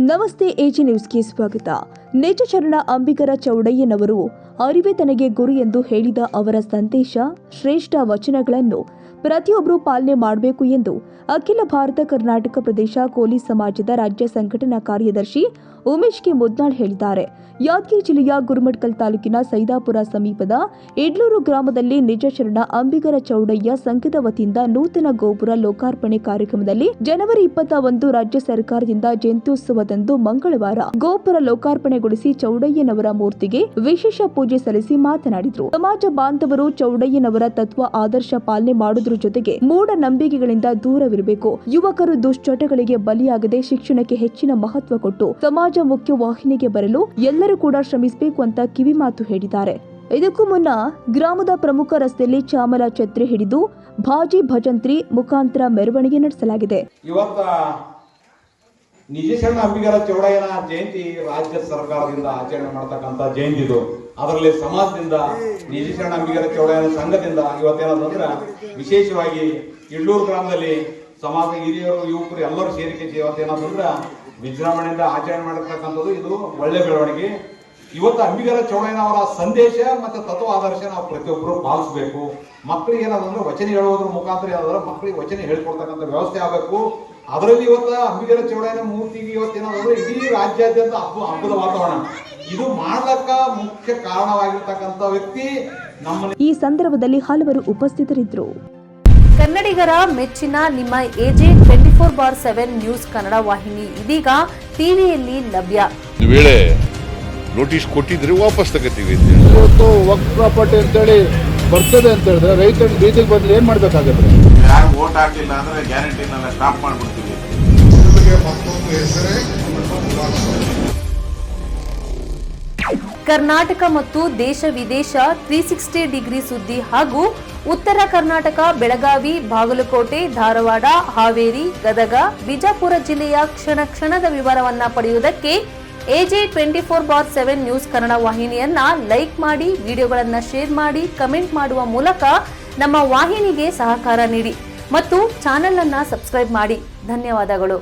ನಮಸ್ತೆ ಎಜಿ ನ್ಯೂಸ್ಗೆ ಸ್ವಾಗತ. ನಿಜ ಶರಣ ಅಂಬಿಗರ ಚೌಡಯ್ಯನವರು ಅರಿವೆ ತನಗೆ ಗುರು ಎಂದು ಹೇಳಿದ ಅವರ ಸಂದೇಶ, ಶ್ರೇಷ್ಠ ವಚನಗಳನ್ನು ಪ್ರತಿಯೊಬ್ಬರೂ ಪಾಲನೆ ಮಾಡಬೇಕು ಎಂದು ಅಖಿಲ ಭಾರತ ಕರ್ನಾಟಕ ಪ್ರದೇಶ ಕೋಲಿ ಸಮಾಜದ ರಾಜ್ಯ ಸಂಘಟನಾ ಕಾರ್ಯದರ್ಶಿ ಉಮೇಶ್ ಕೆ ಮುದ್ನಾಳ್ ಹೇಳಿದ್ದಾರೆ. ಯಾದಗಿರಿ ಜಿಲ್ಲೆಯ ಗುರುಮಠಕಲ್ ತಾಲೂಕಿನ ಸೈದಾಪುರ ಸಮೀಪದ ಇಡ್ಲೂರು ಗ್ರಾಮದಲ್ಲಿ ನಿಜ ಶರಣ ಅಂಬಿಗರ ಚೌಡಯ್ಯ ಸಂಘದ ವತಿಯಿಂದ ನೂತನ ಗೋಪುರ ಲೋಕಾರ್ಪಣೆ ಕಾರ್ಯಕ್ರಮದಲ್ಲಿ ಜನವರಿ 21 ರಾಜ್ಯ ಸರ್ಕಾರದಿಂದ ಜಯಂತ್ಯುತ್ಸವದಂದು ಮಂಗಳವಾರ ಗೋಪುರ ಲೋಕಾರ್ಪಣೆಗೊಳಿಸಿ ಚೌಡಯ್ಯನವರ ಮೂರ್ತಿಗೆ ವಿಶೇಷ ಪೂಜೆ ಸಲ್ಲಿಸಿ ಮಾತನಾಡಿದರು. ಸಮಾಜ ಬಾಂಧವರು ಚೌಡಯ್ಯನವರ ತತ್ವ ಆದರ್ಶ ಪಾಲನೆ ಮಾಡುವುದರ ಜೊತೆಗೆ ಮೂಢನಂಬಿಕೆಗಳಿಂದ ದೂರವಿರಬೇಕು. ಯುವಕರು ದುಶ್ಚಟಗಳಿಗೆ ಬಲಿಯಾಗದೆ ಶಿಕ್ಷಣಕ್ಕೆ ಹೆಚ್ಚಿನ ಮಹತ್ವ ಕೊಟ್ಟು ಸಮಾಜ ಮುಖ್ಯ ವಾಹಿನಿಗೆ ಬರಲು ಎಲ್ಲರೂ ಕೂಡ ಶ್ರಮಿಸಬೇಕು ಅಂತ ಕಿವಿಮಾತು ಹೇಳಿದ್ದಾರೆ. ಇದಕ್ಕೂ ಮುನ್ನ ಗ್ರಾಮದ ಪ್ರಮುಖ ರಸ್ತೆಯಲ್ಲಿ ಚಾಮರ ಛತ್ರಿ ಹಿಡಿದು ಭಾಜಿ ಭಜಂತ್ರಿ ಮುಖಾಂತರ ಮೆರವಣಿಗೆ ನಡೆಸಲಾಗಿದೆ. ಇವತ್ತ ನಿಜ ಶರಣ ಅಂಬಿಗರ ಚೌಡಯ್ಯನ ಜಯಂತಿ ರಾಜ್ಯ ಸರ್ಕಾರದಿಂದ ಆಚರಣೆ ಮಾಡತಕ್ಕಂಥ ಜಯಂತಿ ಇದು. ಅದರಲ್ಲಿ ಸಮಾಜದಿಂದ ನಿಜ ಶರಣ ಅಂಬಿಗರ ಚೌಡಯ್ಯನ ಸಂಘದಿಂದ ಇವತ್ತೇನಂದ್ರೆ ವಿಶೇಷವಾಗಿ ಇಡ್ಲೂರು ಗ್ರಾಮದಲ್ಲಿ ಸಮಾಜ ಹಿರಿಯರು ಯುವಕರು ಎಲ್ಲರೂ ಸೇರಿಕೆ ಇವತ್ತೇನಂದ್ರೆ ವಿಜೃಂಭಣೆಯಿಂದ ಆಚರಣೆ ಮಾಡಿರ್ತಕ್ಕಂಥದ್ದು ಇದು ಒಳ್ಳೆ ಬೆಳವಣಿಗೆ. ಇವತ್ತು ಅಂಬಿಗರ ಚೌಡಯ್ಯನ ಅವರ ಸಂದೇಶ ಮತ್ತು ತತ್ವ ಆದರ್ಶ ನಾವು ಪ್ರತಿಯೊಬ್ಬರು ಪಾಲಿಸಬೇಕು. ಮಕ್ಕಳಿಗೆ ಏನಾದ್ರೆ ವಚನ ಹೇಳುವುದ್ರ ಮುಖಾಂತರ ಏನಾದ್ರೆ ಮಕ್ಕಳಿಗೆ ವಚನ ಹೇಳ್ಕೊಡ್ತಕ್ಕಂಥ ವ್ಯವಸ್ಥೆ ಆಗಬೇಕು. ಅದರಲ್ಲಿ ಇವತ್ತು ಅಂಬಿಗರ ಚೌಡಯ್ಯನ ಮೂರ್ತಿಗೆ ಇವತ್ತೇನಾದ್ರೆ ಇಡೀ ರಾಜ್ಯಾದ್ಯಂತ ಹಬ್ಬದ ವಾತಾವರಣ ಇದು ಮಾಡಲಕ್ಕ ಮುಖ್ಯ ಕಾರಣವಾಗಿರ್ತಕ್ಕಂಥ ವ್ಯಕ್ತಿ ನಮ್ಮ. ಈ ಸಂದರ್ಭದಲ್ಲಿ ಹಲವರು ಉಪಸ್ಥಿತರಿದ್ದರು. ಕನ್ನಡಿಗರ ಮೆಚ್ಚಿನ ನಿಮ್ಮ ಎಜೆ 24/7 ನ್ಯೂಸ್ ಕನ್ನಡ ವಾಹಿನಿ ಇದೀಗ ಟಿವಿಯಲ್ಲಿ ಲಭ್ಯ. ವೇಳೆ ನೋಟಿಸ್ ಕೊಟ್ಟಿದ್ರೆ ವಾಪಸ್ ತಗೋತೀವಿ. ಇವತ್ತು ವಕ್ಫ್ ಪ್ರಾಪರ್ಟಿ ಅಂತೇಳಿ ಬರ್ತದೆ ಅಂತ ಹೇಳಿದ್ರೆ ರೈತರು ಬೀದಿಗೆ ಬಂದ್ರೆ ಏನ್ ಮಾಡ್ಬೇಕಾಗತ್ತೆ? ಯಾರು ವೋಟ್ ಹಾಕಿಲ್ಲ ಅಂದ್ರೆ ಗ್ಯಾರಂಟಿನೆಲ್ಲ ಸ್ಟಾಪ್ ಮಾಡ್ಬಿಡ್ತೀವಿ. ಕರ್ನಾಟಕ ಮತ್ತು ದೇಶ ವಿದೇಶ 360 ಡಿಗ್ರಿ ಸುದ್ದಿ ಹಾಗೂ ಉತ್ತರ ಕರ್ನಾಟಕ, ಬೆಳಗಾವಿ, ಬಾಗಲಕೋಟೆ, ಧಾರವಾಡ, ಹಾವೇರಿ, ಗದಗ, ಬಿಜಾಪುರ ಜಿಲ್ಲೆಯ ಕ್ಷಣ ಕ್ಷಣದ ವಿವರವನ್ನ ಪಡೆಯುವುದಕ್ಕೆ ಎಜೆ 24/7 ನ್ಯೂಸ್ ಕನ್ನಡ ವಾಹಿನಿಯನ್ನ ಲೈಕ್ ಮಾಡಿ, ವಿಡಿಯೋಗಳನ್ನ ಶೇರ್ ಮಾಡಿ, ಕಮೆಂಟ್ ಮಾಡುವ ಮೂಲಕ ನಮ್ಮ ವಾಹಿನಿಗೆ ಸಹಕಾರ ನೀಡಿ ಮತ್ತು ಚಾನೆಲ್ ಅನ್ನ ಸಬ್ಸ್ಕ್ರೈಬ್ ಮಾಡಿ. ಧನ್ಯವಾದಗಳು.